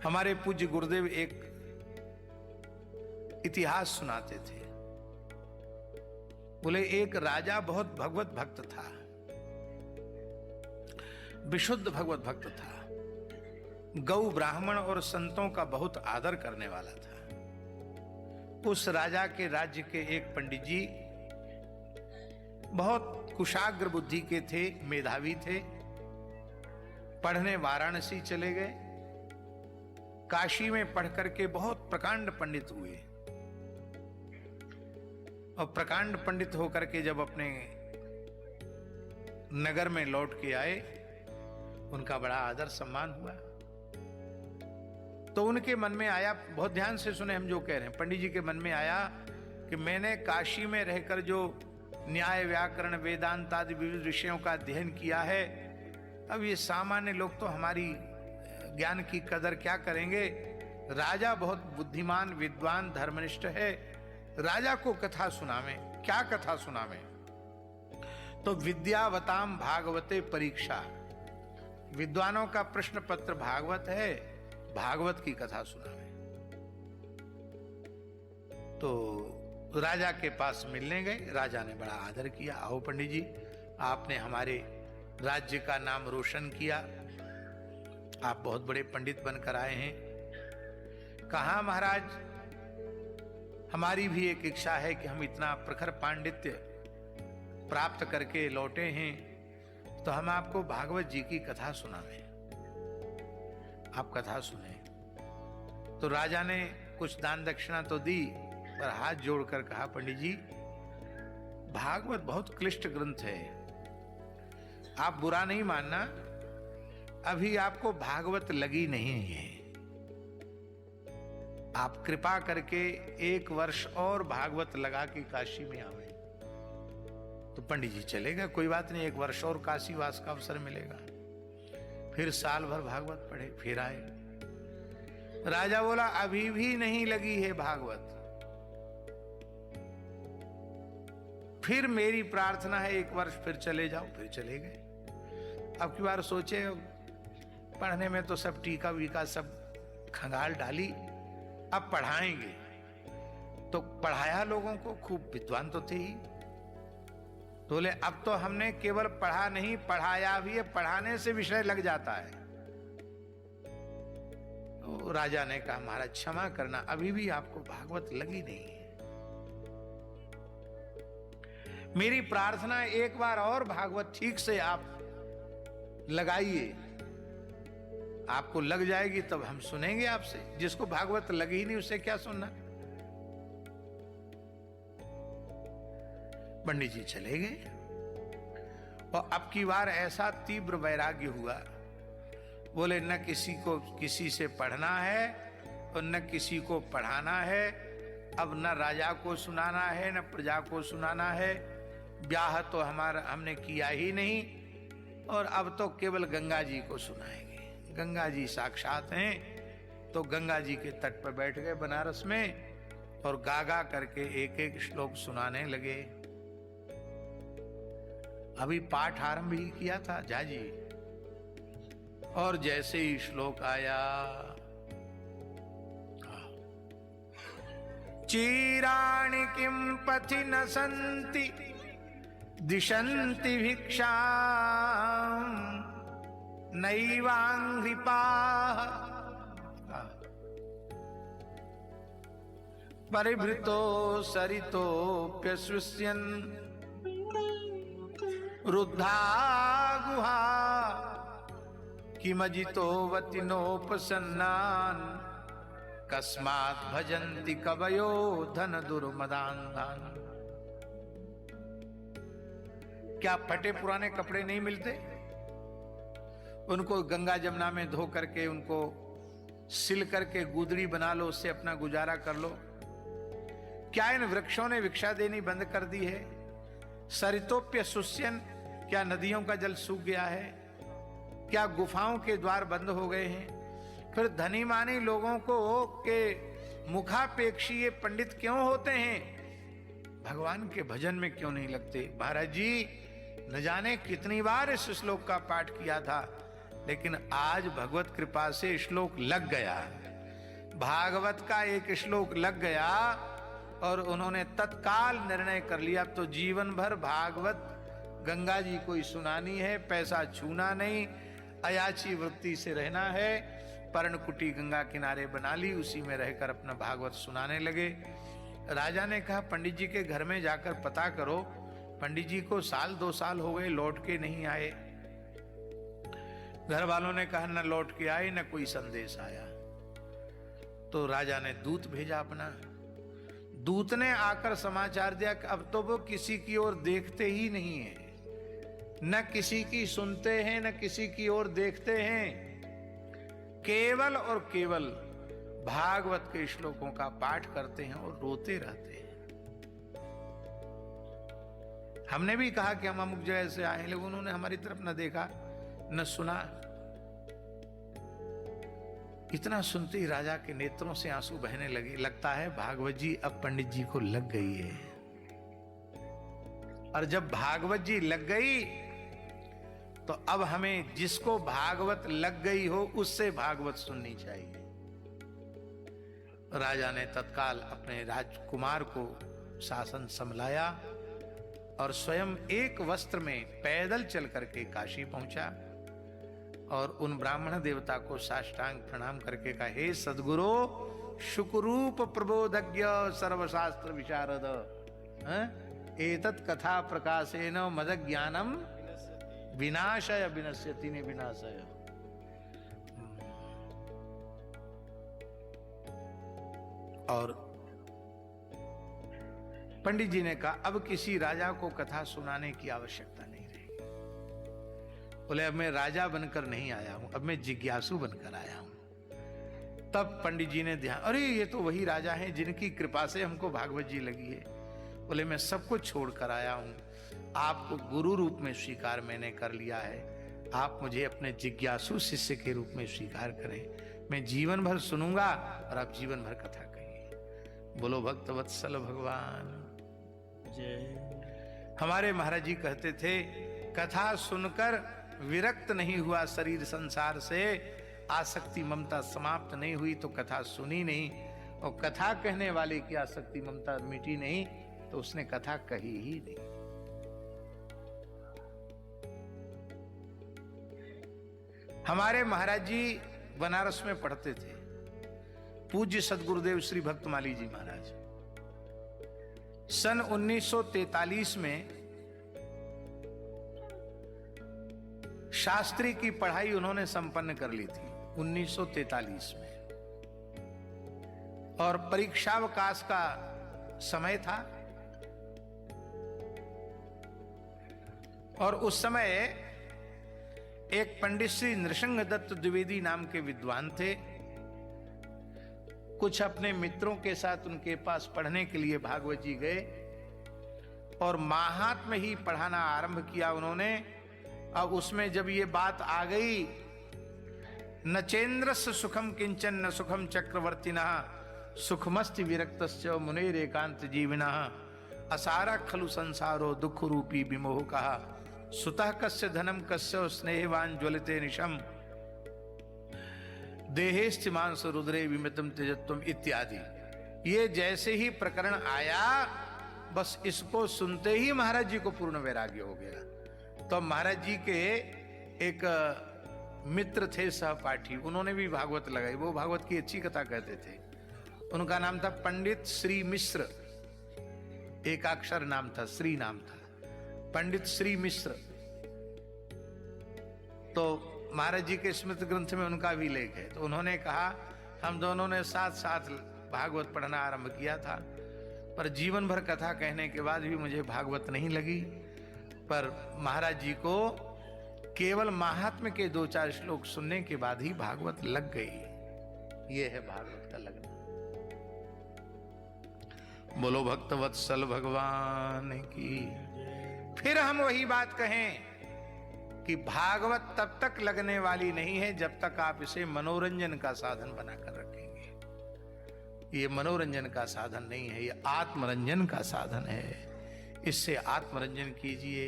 हमारे पूज्य गुरुदेव एक इतिहास सुनाते थे। बोले एक राजा बहुत भगवत भक्त था, विशुद्ध भगवत भक्त था, गौ ब्राह्मण और संतों का बहुत आदर करने वाला था। उस राजा के राज्य के एक पंडित जी बहुत कुशाग्र बुद्धि के थे, मेधावी थे। पढ़ने वाराणसी चले गए, काशी में पढ़ करके बहुत प्रकांड पंडित हुए और प्रकांड पंडित होकर के जब अपने नगर में लौट के आए, उनका बड़ा आदर सम्मान हुआ। तो उनके मन में आया, बहुत ध्यान से सुने हम जो कह रहे हैं, पंडित जी के मन में आया कि मैंने काशी में रहकर जो न्याय व्याकरण वेदांत आदि विविध विषयों का अध्ययन किया है, अब ये सामान्य लोग तो हमारी ज्ञान की कदर क्या करेंगे। राजा बहुत बुद्धिमान विद्वान धर्मनिष्ठ है, राजा को कथा सुनावे, क्या कथा सुनावे। तो विद्यावताम भागवते परीक्षा, विद्वानों का प्रश्न पत्र भागवत है, भागवत की कथा सुनावे। तो राजा के पास मिलने गए, राजा ने बड़ा आदर किया। आओ पंडित जी, आपने हमारे राज्य का नाम रोशन किया, आप बहुत बड़े पंडित बनकर आए हैं। कहा महाराज, हमारी भी एक इच्छा है कि हम इतना प्रखर पांडित्य प्राप्त करके लौटे हैं, तो हम आपको भागवत जी की कथा सुनावें, आप कथा सुने। तो राजा ने कुछ दान दक्षिणा तो दी, पर हाथ जोड़कर कहा पंडित जी, भागवत बहुत क्लिष्ट ग्रंथ है, आप बुरा नहीं मानना, अभी आपको भागवत लगी नहीं है, आप कृपा करके 1 वर्ष और भागवत लगा के काशी में आवे। तो पंडित जी चले गए, कोई बात नहीं, 1 वर्ष और काशी वास का अवसर मिलेगा। फिर साल भर भागवत पढ़े, फिर आए। राजा बोला अभी भी नहीं लगी है भागवत, फिर मेरी प्रार्थना है 1 वर्ष फिर चले जाओ। फिर चले गए। अब की बार सोचे, पढ़ने में तो सब टीका वीका सब खंगाल डाली, अब पढ़ाएंगे। तो पढ़ाया लोगों को, खूब विद्वान तो थे ही। तो बोले अब तो हमने केवल पढ़ा नहीं, पढ़ाया भी है, पढ़ाने से विषय लग जाता है। तो राजा ने कहा महाराज क्षमा करना, अभी भी आपको भागवत लगी नहीं है, मेरी प्रार्थना 1 बार और भागवत ठीक से आप लगाइए, आपको लग जाएगी तब हम सुनेंगे आपसे। जिसको भागवत लगी ही नहीं उससे क्या सुनना। पंडित जी चले गए और अब की बार ऐसा तीव्र वैराग्य हुआ, बोले न किसी को किसी से पढ़ना है और न किसी को पढ़ाना है, अब न राजा को सुनाना है न प्रजा को सुनाना है, ब्याह तो हमारा हमने किया ही नहीं, और अब तो केवल गंगा जी को सुनाएंगे। गंगा जी साक्षात हैं, तो गंगा जी के तट पर बैठ गए बनारस में और गागा करके 1-1 श्लोक सुनाने लगे। अभी पाठ आरंभ ही किया था जाजी, और जैसे ही श्लोक आया, चीराणि किं पथि न सन्ति दिशन्ति भिक्षां नैवाङ्घ्रिपाः परिभृतो सरितोऽप्यश्वस्यन् रुद्धा गुहा किमजितो वतिनोपसन्नान् कस्मात् भजन्ति कवयो धन दुर्मदान्धान्। क्या फटे पुराने कपड़े नहीं मिलते? उनको गंगा जमुना में धो करके उनको सिल करके गुदड़ी बना लो, उससे अपना गुजारा कर लो। क्या इन वृक्षों ने भिक्षा देनी बंद कर दी है? सरितोप्य सुस्यन, क्या नदियों का जल सूख गया है? क्या गुफाओं के द्वार बंद हो गए हैं? फिर धनी मानी लोगों को के मुखापेक्षी ये पंडित क्यों होते हैं? भगवान के भजन में क्यों नहीं लगते? महाराज जी न जाने कितनी बार इस श्लोक का पाठ किया था, लेकिन आज भगवत कृपा से श्लोक लग गया, भागवत का एक श्लोक लग गया और उन्होंने तत्काल निर्णय कर लिया, अब तो जीवन भर भागवत गंगा जी को ही सुनानी है, पैसा छूना नहीं, अयाची वृत्ति से रहना है। पर्णकुटी गंगा किनारे बना ली, उसी में रहकर अपना भागवत सुनाने लगे। राजा ने कहा पंडित जी के घर में जाकर पता करो, पंडित जी को 1-2 साल हो गए लौट के नहीं आए। घर वालों ने कहा न लौट के आए न कोई संदेश आया। तो राजा ने दूत भेजा अपना, दूत ने आकर समाचार दिया कि अब तो वो किसी की ओर देखते ही नहीं है, न किसी की सुनते हैं न किसी की ओर देखते हैं, केवल और केवल भागवत के श्लोकों का पाठ करते हैं और रोते रहते हैं। हमने भी कहा कि हम अमुक जगह से आए, लेकिन उन्होंने हमारी तरफ न देखा न सुना। इतना सुनते ही राजा के नेत्रों से आंसू बहने लगे। लगता है भागवत जी अब पंडित जी को लग गई है, और जब भागवत जी लग गई तो अब हमें जिसको भागवत लग गई हो उससे भागवत सुननी चाहिए। राजा ने तत्काल अपने राजकुमार को शासन संभलाया और स्वयं एक वस्त्र में पैदल चल करके काशी पहुंचा और उन ब्राह्मण देवता को साष्टांग प्रणाम करके कहा, हे सद्गुरु शुकरूप प्रबोधज्ञ सर्वशास्त्र विशारद, एतत् कथा प्रकाशेन मद ज्ञानम विनाशय विनश्यति ने विनाशय। और पंडित जी ने कहा अब किसी राजा को कथा सुनाने की आवश्यकता नहीं रही। बोले अब मैं राजा बनकर नहीं आया हूं, अब मैं जिज्ञासु बनकर आया हूं। तब पंडित जी ने ध्यान, अरे ये तो वही राजा हैं जिनकी कृपा से हमको भागवत जी लगी है। बोले मैं सब कुछ छोड़कर आया हूं, आपको गुरु रूप में स्वीकार मैंने कर लिया है, आप मुझे अपने जिज्ञासु शिष्य के रूप में स्वीकार करें, मैं जीवन भर सुनूंगा और आप जीवन भर कथा कहिए। बोलो भक्त वत्सल भगवान जय। हमारे महाराज जी कहते थे कथा सुनकर विरक्त नहीं हुआ शरीर संसार से, आसक्ति ममता समाप्त नहीं हुई तो कथा सुनी नहीं, और कथा कहने वाले की आसक्ति ममता मिटी नहीं तो उसने कथा कही ही नहीं। हमारे महाराज जी बनारस में पढ़ते थे, पूज्य सदगुरुदेव श्री भक्तमाली जी महाराज। सन 1943 में शास्त्री की पढ़ाई उन्होंने संपन्न कर ली थी 1943 में, और परीक्षावकाश का समय था। और उस समय एक पंडित श्री नृसिंह दत्त द्विवेदी नाम के विद्वान थे, कुछ अपने मित्रों के साथ उनके पास पढ़ने के लिए भागवत जी गए और महात्म्य ही पढ़ाना आरंभ किया उन्होंने। अब उसमें जब ये बात आ गई, न चेन्द्रस्य सुखम किंचन न सुखम चक्रवर्तिनः सुखमस्ति विरक्तस्य मुनेरेकांत जीविनः असारा खलु संसारो दुख रूपी विमोहकः सुतः कस्य धनम कस्य स्नेहवान ज्वलिते निशम देहेश्च मांस रुद्रे विमितम तेजत्वम इत्यादि। ये जैसे ही प्रकरण आया, बस इसको सुनते ही महाराज जी को पूर्ण वैराग्य हो गया। तो महाराज जी के एक मित्र थे सहपाठी, उन्होंने भी भागवत लगाई, वो भागवत की अच्छी कथा कहते थे। उनका नाम था पंडित श्री मिश्र, एकाक्षर नाम था, श्री नाम था, पंडित श्री मिश्र। तो महाराज जी के स्मृति ग्रंथ में उनका भी लेख है। तो उन्होंने कहा हम दोनों ने साथ साथ भागवत पढ़ना आरंभ किया था, पर जीवन भर कथा कहने के बाद भी मुझे भागवत नहीं लगी। पर महाराज जी को केवल महात्म्य के 2-4 श्लोक सुनने के बाद ही भागवत लग गई। ये है भागवत का लगना। बोलो भक्तवत्सल भगवान की। फिर हम वही बात कहें कि भागवत तब तक लगने वाली नहीं है जब तक आप इसे मनोरंजन का साधन बनाकर रखेंगे। ये मनोरंजन का साधन नहीं है, ये आत्मरंजन का साधन है। इससे आत्मरंजन कीजिए।